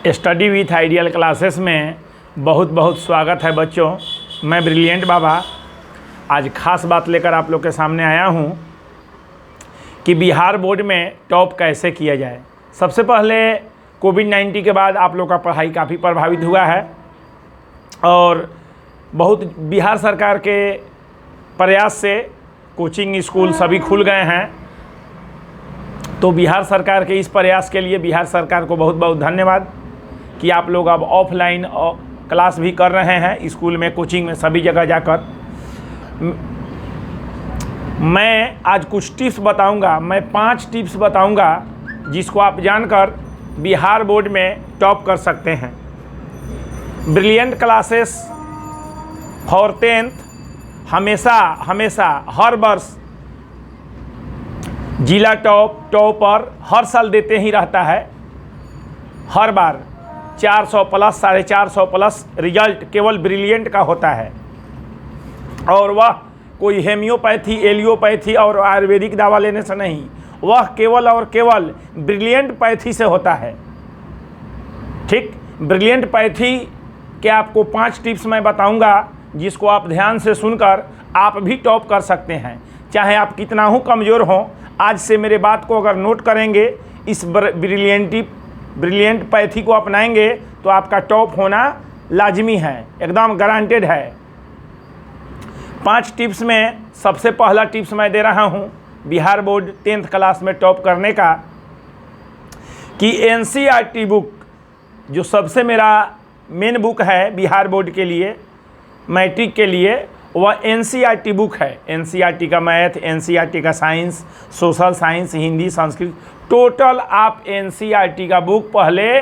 Study with ideal classes में बहुत बहुत स्वागत है बच्चों। मैं ब्रिलियंट बाबा आज ख़ास बात लेकर आप लोग के सामने आया हूँ कि बिहार बोर्ड में टॉप कैसे किया जाए। सबसे पहले कोविड-19 के बाद आप लोग का पढ़ाई काफ़ी प्रभावित हुआ है और बहुत बिहार सरकार के प्रयास से कोचिंग स्कूल सभी खुल गए हैं। तो बिहार सरकार के इस प्रयास के लिए बिहार सरकार को बहुत बहुत धन्यवाद कि आप लोग अब ऑफलाइन क्लास भी कर रहे हैं, स्कूल में, कोचिंग में, सभी जगह जाकर। मैं आज कुछ टिप्स बताऊंगा, मैं 5 टिप्स बताऊंगा जिसको आप जानकर बिहार बोर्ड में टॉप कर सकते हैं। ब्रिलियंट क्लासेस फॉर 10th हमेशा हर वर्ष जिला टॉपर हर साल देते ही रहता है। हर बार 400 प्लस 450 प्लस रिजल्ट केवल ब्रिलियंट का होता है और वह कोई हेमियोपैथी, एलियोपैथी और आयुर्वेदिक दवा लेने से नहीं, वह केवल और केवल ब्रिलियंट पैथी से होता है। ठीक, ब्रिलियंट पैथी के आपको 5 टिप्स मैं बताऊंगा जिसको आप ध्यान से सुनकर आप भी टॉप कर सकते हैं। चाहे आप कितना ही कमज़ोर हों, आज से मेरे बात को अगर नोट करेंगे, इस ब्रिलियंट पैथी को अपनाएंगे तो आपका टॉप होना लाजमी है, एकदम गारंटेड है। 5 टिप्स में सबसे पहला टिप्स मैं दे रहा हूं बिहार बोर्ड 10th क्लास में टॉप करने का कि NCERT बुक जो सबसे मेरा मेन बुक है बिहार बोर्ड के लिए, मैट्रिक के लिए, वह NCERT बुक है। NCERT का मैथ, NCERT का science, social science, Hindi, Sanskrit, total आप NCERT का बुक पहले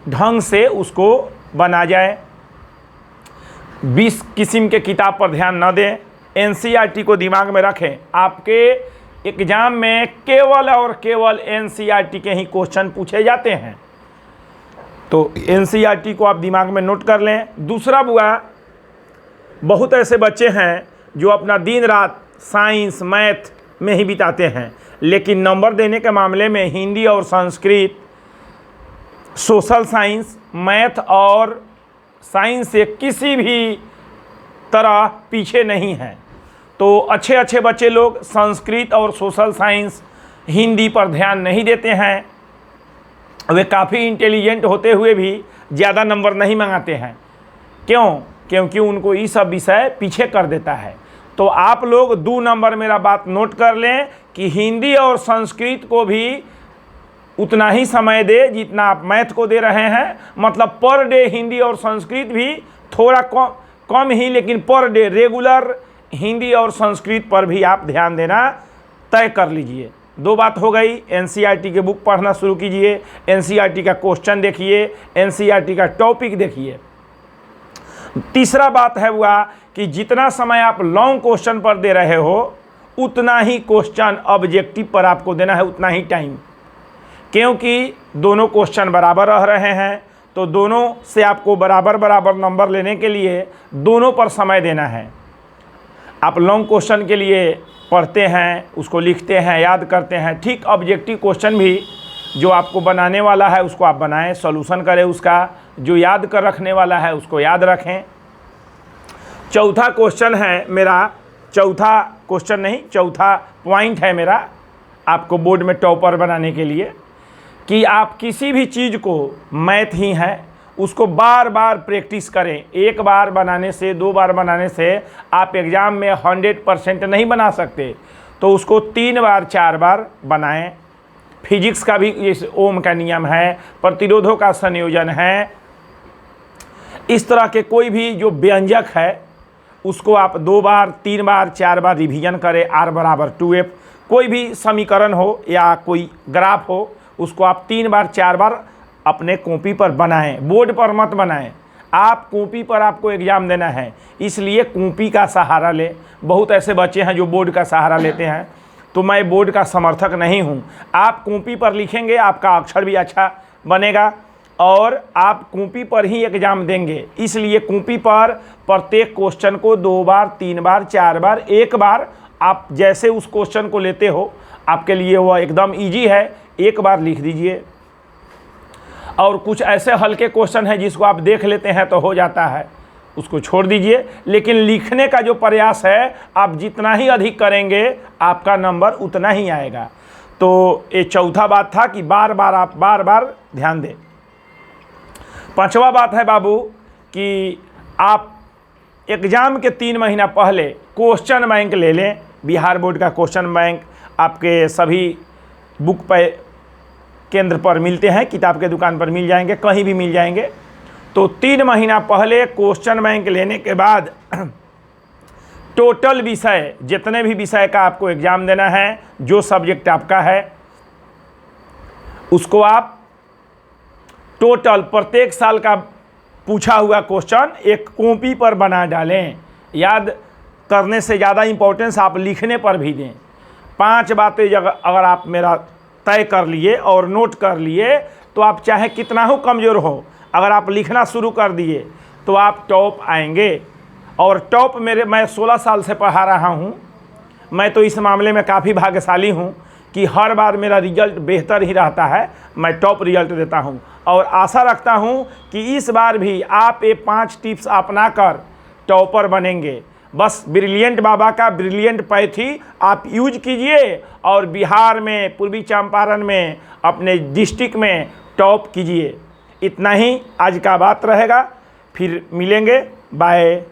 ढंग से उसको बना जाए। 20 किस्म के किताब पर ध्यान न दें, NCERT को दिमाग में रखें। आपके एग्ज़ाम में केवल और केवल NCERT के ही क्वेश्चन पूछे जाते हैं, तो NCERT को आप दिमाग में नोट कर लें। दूसरा बुआ, बहुत ऐसे बच्चे हैं जो अपना दिन रात साइंस मैथ में ही बिताते हैं, लेकिन नंबर देने के मामले में हिंदी और संस्कृत, सोशल साइंस, मैथ और साइंस से किसी भी तरह पीछे नहीं हैं। तो अच्छे बच्चे लोग संस्कृत और सोशल साइंस, हिंदी पर ध्यान नहीं देते हैं। वे काफ़ी इंटेलिजेंट होते हुए भी ज़्यादा नंबर नहीं मंगाते हैं। क्यों? क्योंकि उनको ये सब विषय पीछे कर देता है। तो आप लोग 2 नंबर मेरा बात नोट कर लें कि हिंदी और संस्कृत को भी उतना ही समय दे जितना आप मैथ को दे रहे हैं। मतलब पर डे हिंदी और संस्कृत भी थोड़ा कम ही, लेकिन पर डे रेगुलर हिंदी और संस्कृत पर भी आप ध्यान देना तय कर लीजिए। 2 बात हो गई। NCERT के बुक पढ़ना शुरू कीजिए, NCERT का क्वेश्चन देखिए, NCERT का टॉपिक देखिए। तीसरा बात है हुआ कि जितना समय आप लॉन्ग क्वेश्चन पर दे रहे हो उतना ही क्वेश्चन ऑब्जेक्टिव पर आपको देना है, उतना ही टाइम, क्योंकि दोनों क्वेश्चन बराबर रह रहे हैं। तो दोनों से आपको बराबर नंबर लेने के लिए दोनों पर समय देना है। आप लॉन्ग क्वेश्चन के लिए पढ़ते हैं, उसको लिखते हैं, याद करते हैं। ठीक ऑब्जेक्टिव क्वेश्चन भी जो आपको बनाने वाला है उसको आप बनाएं, सॉल्यूशन करें उसका। जो याद कर रखने वाला है उसको याद रखें। चौथा क्वेश्चन है मेरा, चौथा पॉइंट है मेरा आपको बोर्ड में टॉपर बनाने के लिए कि आप किसी भी चीज़ को, मैथ ही है, उसको बार बार प्रैक्टिस करें। 1 बार बनाने से, 2 बार बनाने से आप एग्ज़ाम में 100% नहीं बना सकते, तो उसको 3 बार 4 बार बनाएं। फिजिक्स का भी इस ओम का नियम है, प्रतिरोधों का संयोजन है, इस तरह के कोई भी जो व्यंजक है उसको आप 2 बार 3 बार 4 बार रिवीजन करें। R = 2F, कोई भी समीकरण हो या कोई ग्राफ हो उसको आप 3 बार 4 बार अपने कॉपी पर बनाएं, बोर्ड पर मत बनाएं। आप कॉपी पर आपको एग्ज़ाम देना है, इसलिए कॉपी का सहारा लें। बहुत ऐसे बच्चे हैं जो बोर्ड का सहारा लेते हैं, तो मैं बोर्ड का समर्थक नहीं हूँ। आप कॉपी पर लिखेंगे, आपका अक्षर भी अच्छा बनेगा और आप कॉपी पर ही एग्ज़ाम देंगे। इसलिए कॉपी पर प्रत्येक क्वेश्चन को 2 बार 3 बार 4 बार, 1 बार आप जैसे उस क्वेश्चन को लेते हो आपके लिए वह एकदम ईजी है, 1 बार लिख दीजिए। और कुछ ऐसे हल्के क्वेश्चन हैं जिसको आप देख लेते हैं तो हो जाता है, उसको छोड़ दीजिए। लेकिन लिखने का जो प्रयास है आप जितना ही अधिक करेंगे आपका नंबर उतना ही आएगा। तो ये चौथा बात था कि बार बार ध्यान दें। पांचवा बात है बाबू कि आप एग्ज़ाम के 3 महीना पहले क्वेश्चन बैंक ले लें। बिहार बोर्ड का क्वेश्चन बैंक आपके सभी बुक पे केंद्र पर मिलते हैं, किताब के दुकान पर मिल जाएंगे, कहीं भी मिल जाएंगे। तो 3 महीना पहले क्वेश्चन बैंक लेने के बाद टोटल विषय, जितने भी विषय का आपको एग्ज़ाम देना है, जो सब्जेक्ट आपका है, उसको आप टोटल प्रत्येक साल का पूछा हुआ क्वेश्चन एक कॉपी पर बना डालें। याद करने से ज़्यादा इम्पोर्टेंस आप लिखने पर भी दें। 5 बातें अगर आप मेरा तय कर लिए और नोट कर लिए तो आप चाहे कितना हो कमज़ोर हो, अगर आप लिखना शुरू कर दिए तो आप टॉप आएंगे। और टॉप मैं 16 साल से पढ़ा रहा हूँ। मैं तो इस मामले में काफ़ी भाग्यशाली हूँ कि हर बार मेरा रिजल्ट बेहतर ही रहता है, मैं टॉप रिजल्ट देता हूँ। और आशा रखता हूँ कि इस बार भी आप ये 5 टिप्स अपना कर टॉपर बनेंगे। बस ब्रिलियंट बाबा का ब्रिलियंट पैथी आप यूज कीजिए और बिहार में, पूर्वी चंपारण में, अपने डिस्ट्रिक्ट में टॉप कीजिए। इतना ही आज का बात रहेगा, फिर मिलेंगे। बाय।